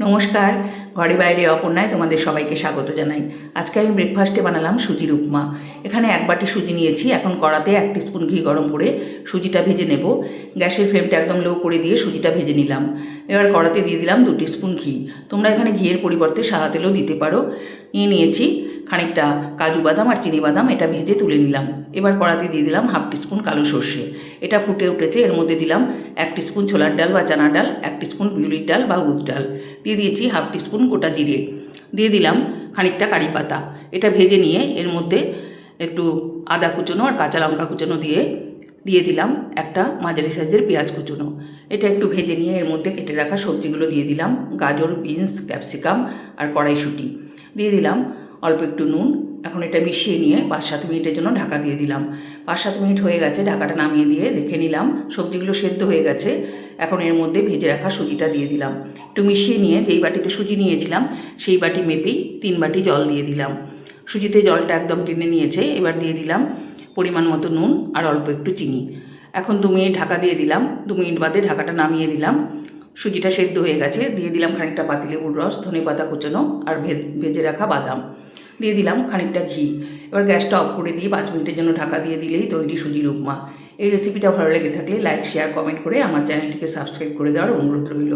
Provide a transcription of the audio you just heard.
নমস্কার, ঘরে বাইরে অপর্ণায় তোমাদের সবাইকে স্বাগত জানাই। আজকে আমি ব্রেকফাস্টে বানালাম সুজির উপমা। এখানে 1 বাটি সুজি নিয়েছি। এখন কড়াতে 1 টিস্পুন ঘি গরম করে সুজিটা ভেজে নেব। গ্যাসের ফ্লেমটা একদম লো করে দিয়ে সুজিটা ভেজে নিলাম। এবার কড়াতে দিয়ে দিলাম 2 টিস্পুন ঘি। তোমরা এখানে ঘিয়ের পরিবর্তে সাদা তেলও দিতে পারো। নিয়েছি খানিকটা কাজু বাদাম আর চিনি বাদাম, এটা ভেজে তুলে নিলাম। এবার কড়াতে দিয়ে দিলাম 1/2 টিস্পুন কালো সর্ষে। এটা ফুটে উঠেছে। এর মধ্যে দিলাম 1 টিস্পুন ছোলার ডাল বা চানা ডাল, 1 টিস্পুন বিউলির ডাল বা উড়দ ডাল, দিয়ে দিয়েছি 1/2 টিস্পুন গোটা জিরে, দিয়ে দিলাম খানিকটা কারি পাতা। এটা ভেজে নিয়ে এর মধ্যে একটু আদা কুচনো আর কাঁচা লঙ্কা কুচনো দিয়ে দিলাম একটা মাঝারি সাইজের পেঁয়াজ কুচনো। এটা একটু ভেজে নিয়ে এর মধ্যে কেটে রাখা সবজিগুলো দিয়ে দিলাম, গাজর, বিনস, ক্যাপসিকাম আর কড়াইশুঁটি, দিয়ে দিলাম অল্প একটু নুন। এখন এটা মিশিয়ে নিয়ে 5-7 মিনিটের জন্য ঢাকা দিয়ে দিলাম। 5-7 মিনিট হয়ে গেছে, ঢাকাটা নামিয়ে দিয়ে দেখে নিলাম সবজিগুলো সেদ্ধ হয়ে গেছে। এখন এর মধ্যে ভেজে রাখা সুজিটা দিয়ে দিলাম। একটু মিশিয়ে নিয়ে যেই বাটিতে সুজি নিয়েছিলাম সেই বাটি মেপেই 3 বাটি জল দিয়ে দিলাম। সুজিতে জলটা একদম টেনে নিয়েছে। এবার দিয়ে দিলাম পরিমাণ মতো নুন আর অল্প একটু চিনি। এখন 2 মিনিট ঢাকা দিয়ে দিলাম। 2 মিনিট বাদে ঢাকাটা নামিয়ে দিলাম। সুজিটা সেদ্ধ হয়ে গেছে। দিয়ে দিলাম খানিকটা পাতিলেবুর রস, ধনেপাতা কুচনো আর ভেজে রাখা বাদাম, দিয়ে দিলাম খানিকটা ঘি। এবার গ্যাসটা অফ করে দিয়ে 5 মিনিটের জন্য ঢাকা দিয়ে দিলেই তৈরি সুজির উপমা। এই রেসিপিটা ভালো লেগে থাকলে লাইক, শেয়ার, কমেন্ট করে আমার চ্যানেলটিকে সাবস্ক্রাইব করে দেওয়ার অনুরোধ রইল।